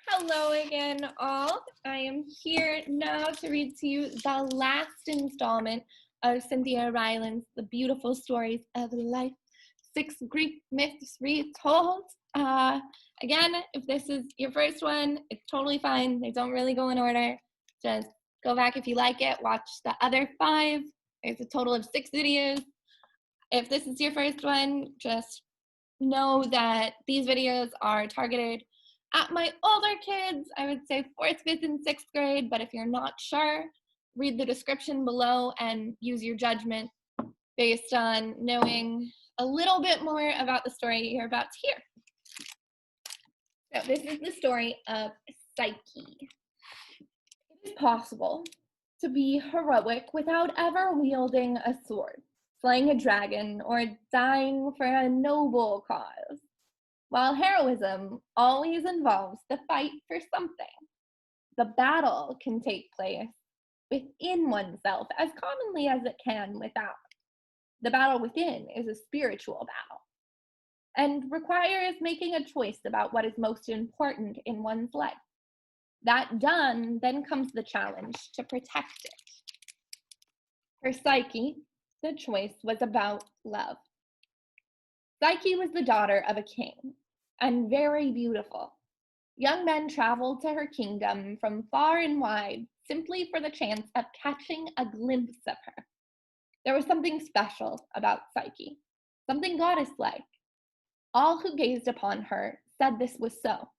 Hello again, all. I am here now to read to you the last installment of Cynthia Rylant's The Beautiful Stories of Life, 6 Greek Myths Retold. Again, if this is your first one, it's totally fine. They don't really go in order. Just go back if you like it, watch the other 5. There's a total of 6 videos. If this is your first one, just know that these videos are targeted at my older kids. I would say 4th, 5th, and 6th grade, but if you're not sure, read the description below and use your judgment based on knowing a little bit more about the story you're about to hear. So this is the story of Psyche. It is possible to be heroic without ever wielding a sword, slaying a dragon, or dying for a noble cause. While heroism always involves the fight for something, the battle can take place within oneself as commonly as it can without. The battle within is a spiritual battle and requires making a choice about what is most important in one's life. That done, then comes the challenge to protect it. For Psyche, the choice was about love. Psyche was the daughter of a king, and very beautiful. Young men traveled to her kingdom from far and wide simply for the chance of catching a glimpse of her. There was something special about Psyche, something goddess-like. All who gazed upon her said this was so.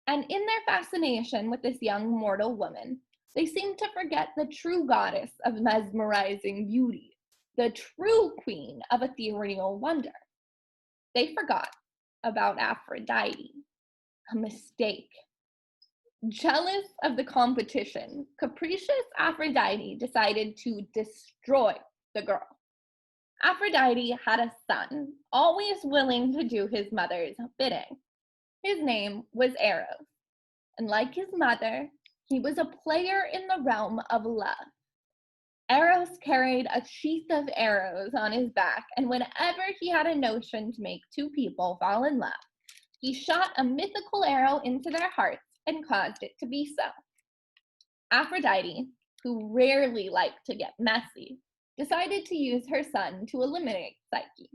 And in their fascination with this young mortal woman, they seemed to forget the true goddess of mesmerizing beauty, the true queen of ethereal wonder. They forgot about Aphrodite. A mistake. Jealous of the competition, capricious Aphrodite decided to destroy the girl. Aphrodite had a son, always willing to do his mother's bidding. His name was Eros, and like his mother, he was a player in the realm of love. Eros carried a sheath of arrows on his back, and whenever he had a notion to make 2 people fall in love, he shot a mythical arrow into their hearts and caused it to be so. Aphrodite, who rarely liked to get messy, decided to use her son to eliminate Psyche.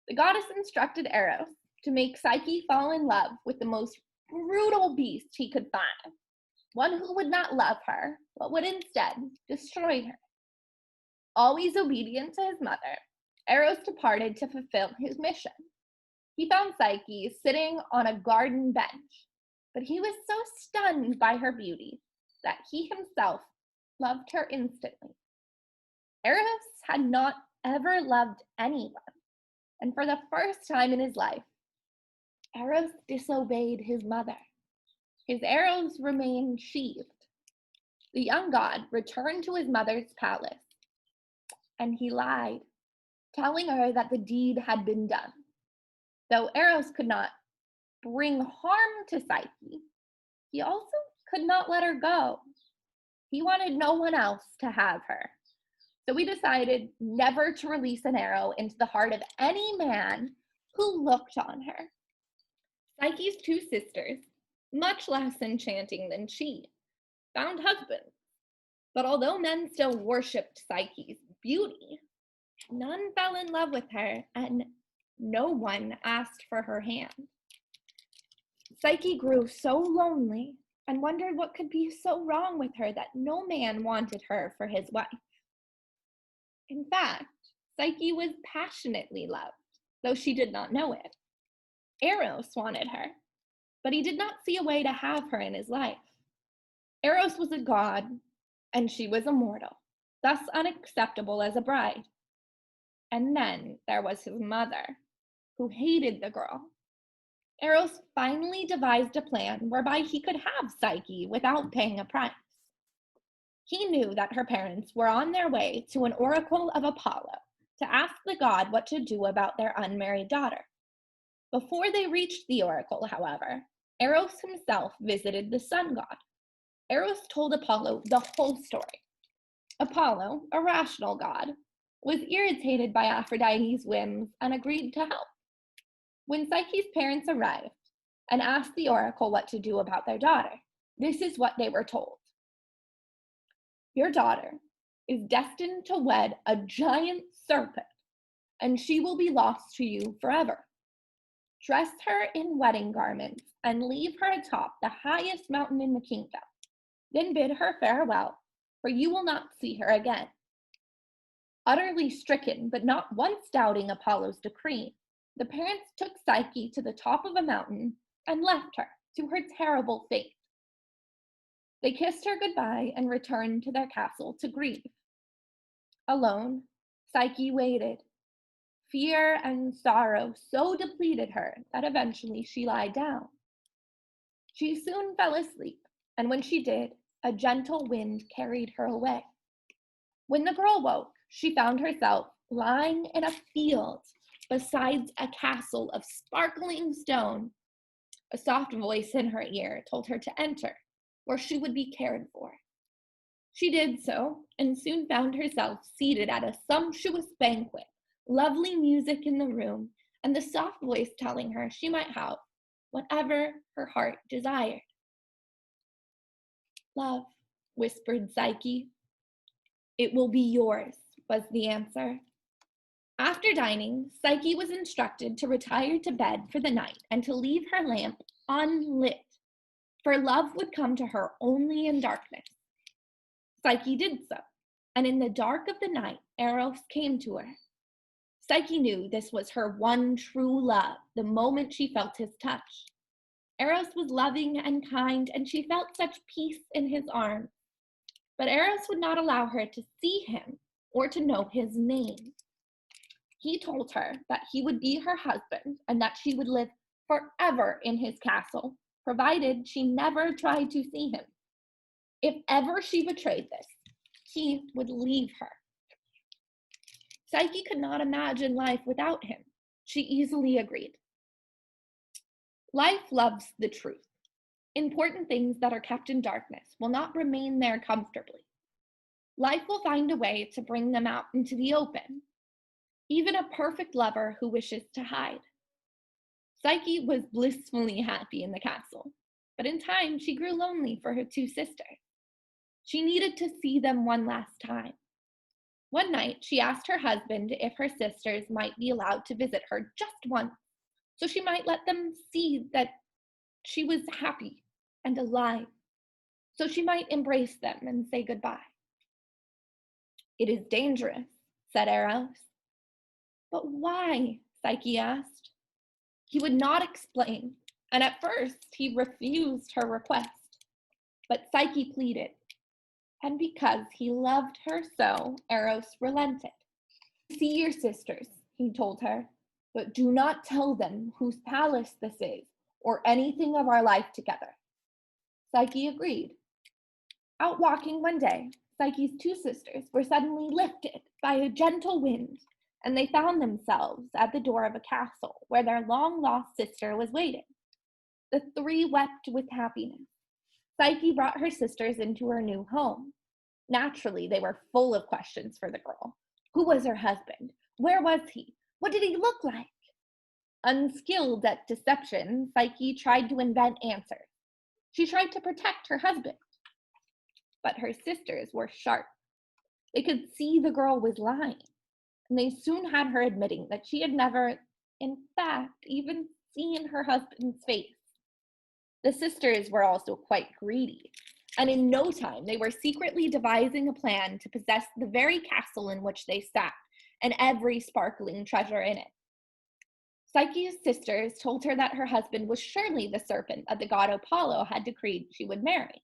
The goddess instructed Eros to make Psyche fall in love with the most brutal beast he could find, one who would not love her, but would instead destroy her. Always obedient to his mother, Eros departed to fulfill his mission. He found Psyche sitting on a garden bench, but he was so stunned by her beauty that he himself loved her instantly. Eros had not ever loved anyone, and for the first time in his life, Eros disobeyed his mother. His arrows remained sheathed. The young god returned to his mother's palace, and he lied, telling her that the deed had been done. Though Eros could not bring harm to Psyche, he also could not let her go. He wanted no one else to have her. So he decided never to release an arrow into the heart of any man who looked on her. Psyche's 2 sisters, much less enchanting than she, found husbands. But although men still worshipped Psyche's beauty, none fell in love with her, and no one asked for her hand. Psyche grew so lonely and wondered what could be so wrong with her that no man wanted her for his wife. In fact, Psyche was passionately loved, though she did not know it. Eros wanted her, but he did not see a way to have her in his life. Eros was a god, and she was a mortal, thus unacceptable as a bride. And then there was his mother, who hated the girl. Eros finally devised a plan whereby he could have Psyche without paying a price. He knew that her parents were on their way to an oracle of Apollo to ask the god what to do about their unmarried daughter. Before they reached the oracle, however, Eros himself visited the sun god. Eros told Apollo the whole story. Apollo, a rational god, was irritated by Aphrodite's whims and agreed to help. When Psyche's parents arrived, and asked the oracle what to do about their daughter. This is what they were told. Your daughter is destined to wed a giant serpent, and she will be lost to you forever. Dress her in wedding garments and leave her atop the highest mountain in the kingdom. Then bid her farewell, for you will not see her again. Utterly stricken, but not once doubting Apollo's decree, the parents took Psyche to the top of a mountain and left her to her terrible fate. They kissed her goodbye and returned to their castle to grieve. Alone, Psyche waited. Fear and sorrow so depleted her that eventually she lied down. She soon fell asleep, and when she did, a gentle wind carried her away. When the girl woke, she found herself lying in a field beside a castle of sparkling stone. A soft voice in her ear told her to enter, where she would be cared for. She did so, and soon found herself seated at a sumptuous banquet, lovely music in the room, and the soft voice telling her she might have whatever her heart desired. Love, whispered Psyche. It will be yours, was the answer. After dining, Psyche was instructed to retire to bed for the night and to leave her lamp unlit, for love would come to her only in darkness. Psyche did so, and in the dark of the night, Eros came to her. Psyche knew this was her one true love the moment she felt his touch. Eros was loving and kind, and she felt such peace in his arms. But Eros would not allow her to see him or to know his name. He told her that he would be her husband and that she would live forever in his castle, provided she never tried to see him. If ever she betrayed this, he would leave her. Psyche could not imagine life without him. She easily agreed. Life loves the truth. Important things that are kept in darkness will not remain there comfortably. Life will find a way to bring them out into the open. Even a perfect lover who wishes to hide. Psyche was blissfully happy in the castle, but in time she grew lonely for her two sisters. She needed to see them one last time. One night, she asked her husband if her sisters might be allowed to visit her just once, so she might let them see that she was happy and alive, so she might embrace them and say goodbye. It is dangerous, said Eros. But why? Psyche asked. He would not explain, and at first he refused her request. But Psyche pleaded, and because he loved her so, Eros relented. See your sisters, he told her, but do not tell them whose palace this is, or anything of our life together. Psyche agreed. Out walking one day, Psyche's two sisters were suddenly lifted by a gentle wind, and they found themselves at the door of a castle where their long-lost sister was waiting. The three wept with happiness. Psyche brought her sisters into her new home. Naturally, they were full of questions for the girl. Who was her husband? Where was he? What did he look like? Unskilled at deception, Psyche tried to invent answers. She tried to protect her husband. But her sisters were sharp. They could see the girl was lying, and they soon had her admitting that she had never, in fact, even seen her husband's face. The sisters were also quite greedy, and in no time they were secretly devising a plan to possess the very castle in which they sat, and every sparkling treasure in it. Psyche's sisters told her that her husband was surely the serpent that the god Apollo had decreed she would marry.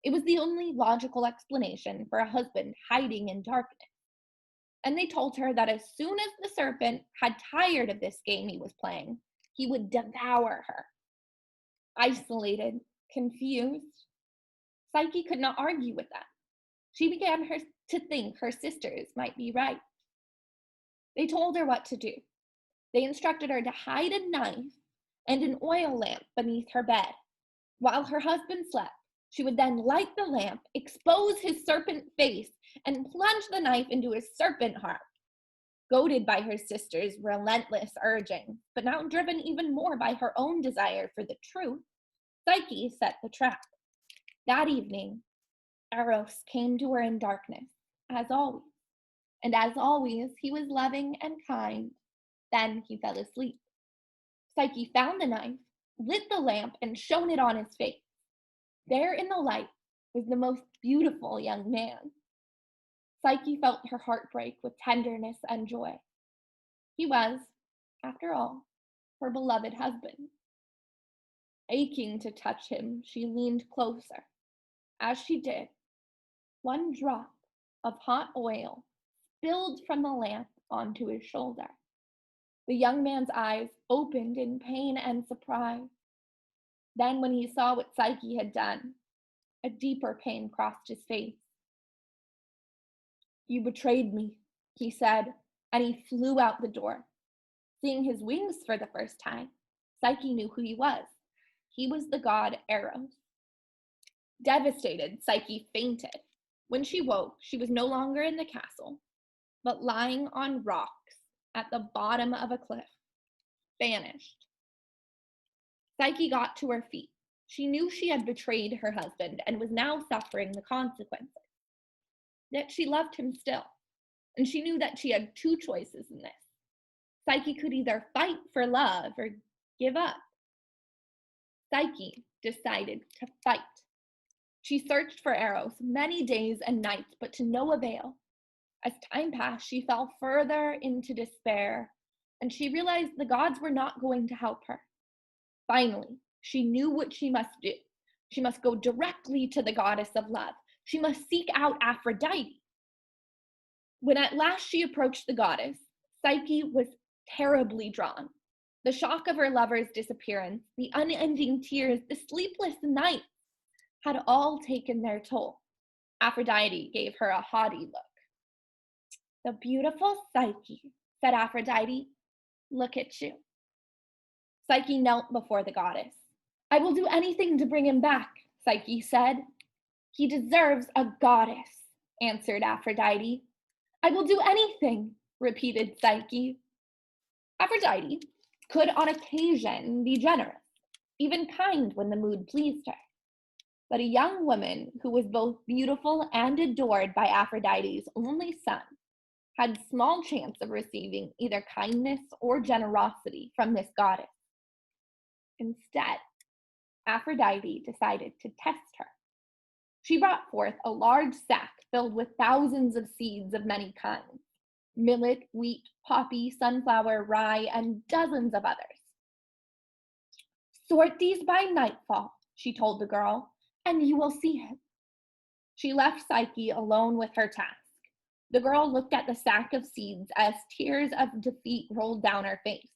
It was the only logical explanation for a husband hiding in darkness. And they told her that as soon as the serpent had tired of this game he was playing, he would devour her. Isolated, confused, Psyche could not argue with that. She began to think her sisters might be right. They told her what to do. They instructed her to hide a knife and an oil lamp beneath her bed. While her husband slept, she would then light the lamp, expose his serpent face, and plunge the knife into his serpent heart. Goaded by her sister's relentless urging, but now driven even more by her own desire for the truth, Psyche set the trap. That evening, Eros came to her in darkness, as always. And as always, he was loving and kind. Then he fell asleep. Psyche found the knife, lit the lamp, and shone it on his face. There in the light was the most beautiful young man. Psyche felt her heart break with tenderness and joy. He was, after all, her beloved husband. Aching to touch him, she leaned closer. As she did, one drop of hot oil spilled from the lamp onto his shoulder. The young man's eyes opened in pain and surprise. Then, when he saw what Psyche had done, a deeper pain crossed his face. "You betrayed me," he said, and he flew out the door. Seeing his wings for the first time, Psyche knew who he was. He was the god Eros. Devastated, Psyche fainted. When she woke, she was no longer in the castle, but lying on rocks at the bottom of a cliff, vanished. Psyche got to her feet. She knew she had betrayed her husband and was now suffering the consequences. Yet she loved him still, and she knew that she had two choices in this. Psyche could either fight for love or give up. Psyche decided to fight. She searched for Eros many days and nights, but to no avail. As time passed, she fell further into despair, and she realized the gods were not going to help her. Finally, she knew what she must do. She must go directly to the goddess of love. She must seek out Aphrodite. When at last she approached the goddess, Psyche was terribly drawn. The shock of her lover's disappearance, the unending tears, the sleepless nights had all taken their toll. Aphrodite gave her a haughty look. "The beautiful Psyche," said Aphrodite, "look at you." Psyche knelt before the goddess. "I will do anything to bring him back," Psyche said. "He deserves a goddess," answered Aphrodite. "I will do anything," repeated Psyche. Aphrodite could on occasion be generous, even kind when the mood pleased her. But a young woman who was both beautiful and adored by Aphrodite's only son had small chance of receiving either kindness or generosity from this goddess. Instead, Aphrodite decided to test her. She brought forth a large sack filled with thousands of seeds of many kinds: millet, wheat, poppy, sunflower, rye, and dozens of others. "Sort these by nightfall," she told the girl, "and you will see him." She left Psyche alone with her task. The girl looked at the sack of seeds as tears of defeat rolled down her face.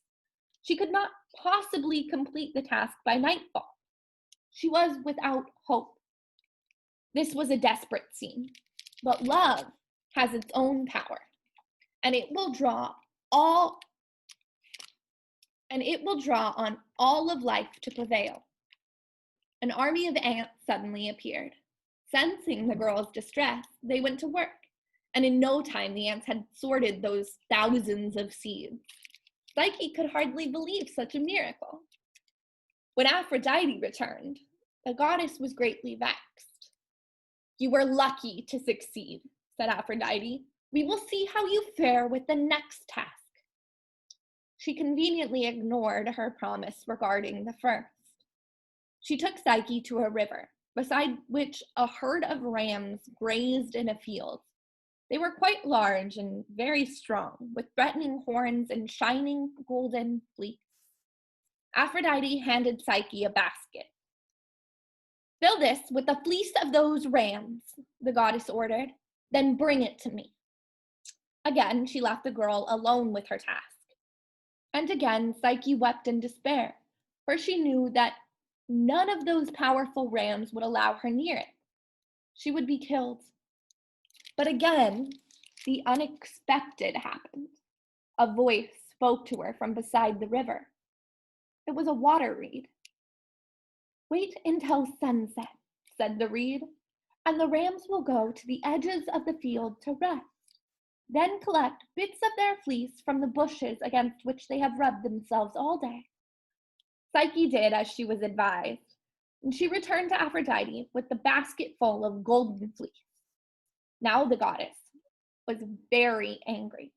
She could not possibly complete the task by nightfall. She was without hope. This was a desperate scene, but love has its own power, and it will draw on all of life to prevail. An army of ants suddenly appeared. Sensing the girl's distress, they went to work, and in no time the ants had sorted those thousands of seeds. Psyche could hardly believe such a miracle. When Aphrodite returned, the goddess was greatly vexed. "You were lucky to succeed," said Aphrodite. "We will see how you fare with the next task." She conveniently ignored her promise regarding the first. She took Psyche to a river, beside which a herd of rams grazed in a field. They were quite large and very strong, with threatening horns and shining golden fleece. Aphrodite handed Psyche a basket. "Fill this with the fleece of those rams," the goddess ordered. "Then bring it to me." Again, she left the girl alone with her task. And again, Psyche wept in despair, for she knew that none of those powerful rams would allow her near it. She would be killed. But again, the unexpected happened. A voice spoke to her from beside the river. It was a water reed. "Wait until sunset," said the reed, "and the rams will go to the edges of the field to rest. Then collect bits of their fleece from the bushes against which they have rubbed themselves all day." Psyche did as she was advised, and she returned to Aphrodite with the basket full of golden fleece. Now the goddess was very angry.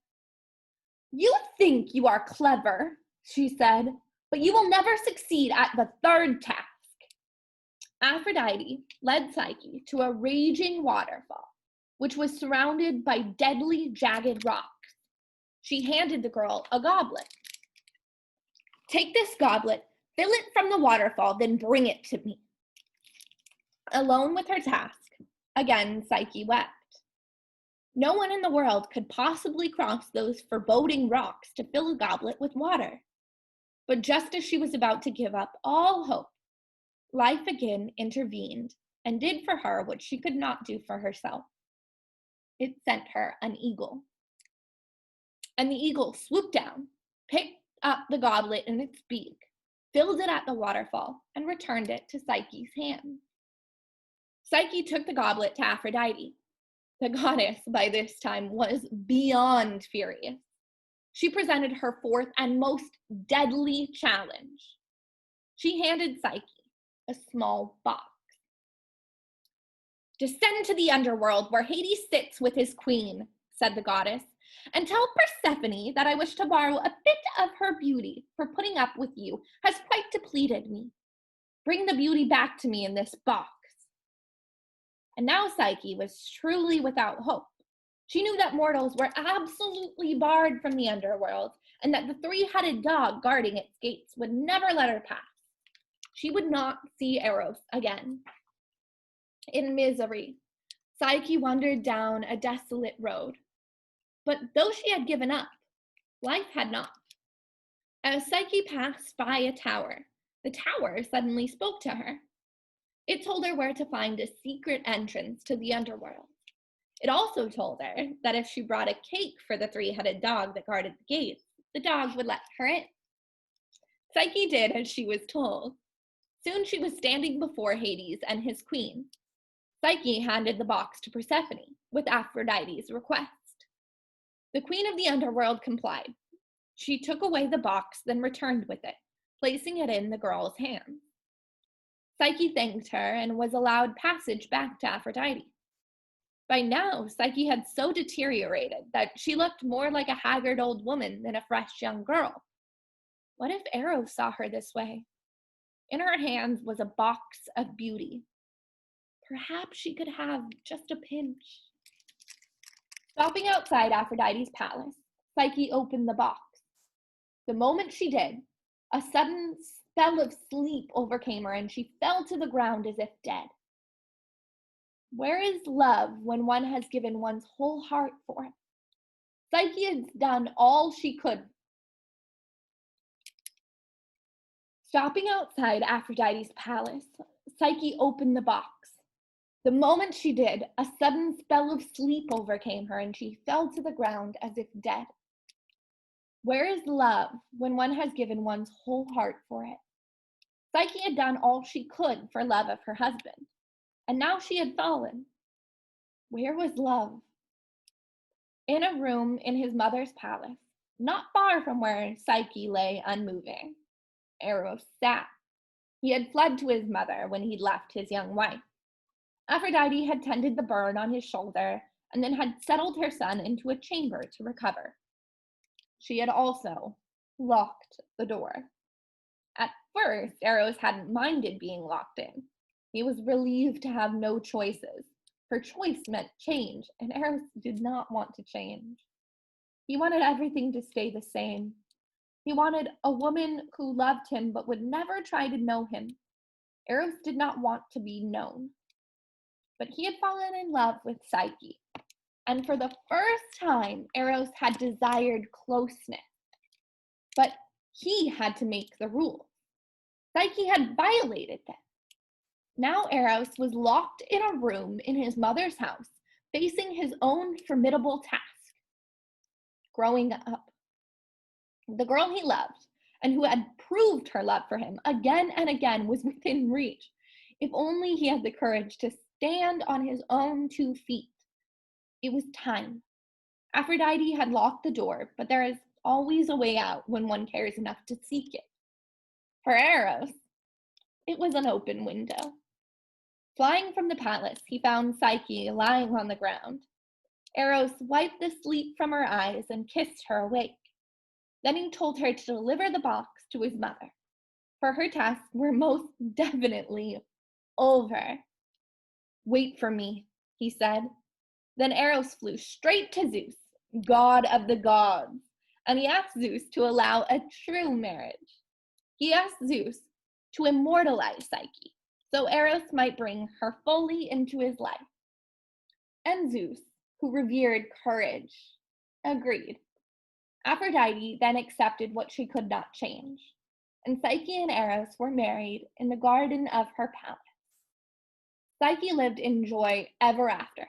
"You think you are clever," she said, "but you will never succeed at the third task." Aphrodite led Psyche to a raging waterfall, which was surrounded by deadly, jagged rocks. She handed the girl a goblet. "Take this goblet, fill it from the waterfall, then bring it to me." Alone with her task, again Psyche wept. No one in the world could possibly cross those foreboding rocks to fill a goblet with water. But just as she was about to give up all hope, life again intervened and did for her what she could not do for herself. It sent her an eagle. And the eagle swooped down, picked up the goblet in its beak, filled it at the waterfall, and returned it to Psyche's hand. Psyche took the goblet to Aphrodite. The goddess, by this time, was beyond furious. She presented her fourth and most deadly challenge. She handed Psyche a small box. "Descend to the underworld where Hades sits with his queen," said the goddess, "and tell Persephone that I wish to borrow a bit of her beauty, for putting up with you has quite depleted me. Bring the beauty back to me in this box." And now Psyche was truly without hope. She knew that mortals were absolutely barred from the underworld, and that the three-headed dog guarding its gates would never let her pass. She would not see Eros again. In misery, Psyche wandered down a desolate road. But though she had given up, life had not. As Psyche passed by a tower, the tower suddenly spoke to her. It told her where to find a secret entrance to the underworld. It also told her that if she brought a cake for the three-headed dog that guarded the gates, the dog would let her in. Psyche did as she was told. Soon she was standing before Hades and his queen. Psyche handed the box to Persephone with Aphrodite's request. The queen of the underworld complied. She took away the box, then returned with it, placing it in the girl's hands. Psyche thanked her and was allowed passage back to Aphrodite. By now, Psyche had so deteriorated that she looked more like a haggard old woman than a fresh young girl. What if Eros saw her this way? In her hands was a box of beauty. Perhaps she could have just a pinch. Stopping outside Aphrodite's palace, Psyche opened the box. The moment she did, a sudden spell of sleep overcame her and she fell to the ground as if dead. Where is love when one has given one's whole heart for it? Psyche had done all she could. Stopping outside Aphrodite's palace, Psyche opened the box. The moment she did, a sudden spell of sleep overcame her and she fell to the ground as if dead. Where is love when one has given one's whole heart for it? Psyche had done all she could for love of her husband, and now she had fallen. Where was love? In a room in his mother's palace, not far from where Psyche lay unmoving, Eros sat. He had fled to his mother when he'd left his young wife. Aphrodite had tended the burn on his shoulder and then had settled her son into a chamber to recover. She had also locked the door. At first, Eros hadn't minded being locked in. He was relieved to have no choices, for choice meant change, and Eros did not want to change. He wanted everything to stay the same. He wanted a woman who loved him but would never try to know him. Eros did not want to be known. But he had fallen in love with Psyche, and for the first time, Eros had desired closeness. But he had to make the rules. Psyche had violated them. Now Eros was locked in a room in his mother's house, facing his own formidable task. Growing up. The girl he loved, and who had proved her love for him again and again, was within reach. If only he had the courage to stand on his own 2 feet. It was time. Aphrodite had locked the door, but there is always a way out when one cares enough to seek it. For Eros, it was an open window. Flying from the palace, he found Psyche lying on the ground. Eros wiped the sleep from her eyes and kissed her awake. Then he told her to deliver the box to his mother, for her tasks were most definitely over. Wait for me, he said. Then Eros flew straight to Zeus, god of the gods, and he asked Zeus to allow a true marriage. He asked Zeus to immortalize Psyche, so Eros might bring her fully into his life. And Zeus, who revered courage, agreed. Aphrodite then accepted what she could not change, and Psyche and Eros were married in the garden of her palace. Psyche lived in joy ever after.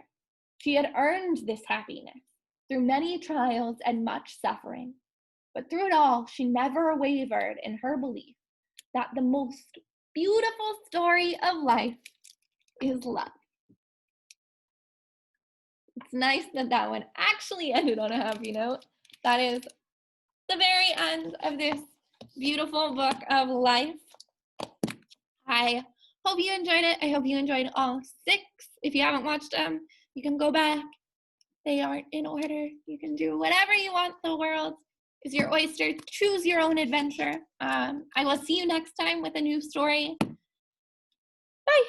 She had earned this happiness through many trials and much suffering, but through it all, she never wavered in her belief that the most beautiful story of life is love. It's nice that that one actually ended on a happy note. That is the very end of this beautiful book of life. I hope you enjoyed it. I hope you enjoyed all 6. If you haven't watched them, you can go back. They aren't in order. You can do whatever you want. The world is your oyster. Choose your own adventure. I will see you next time with a new story. Bye.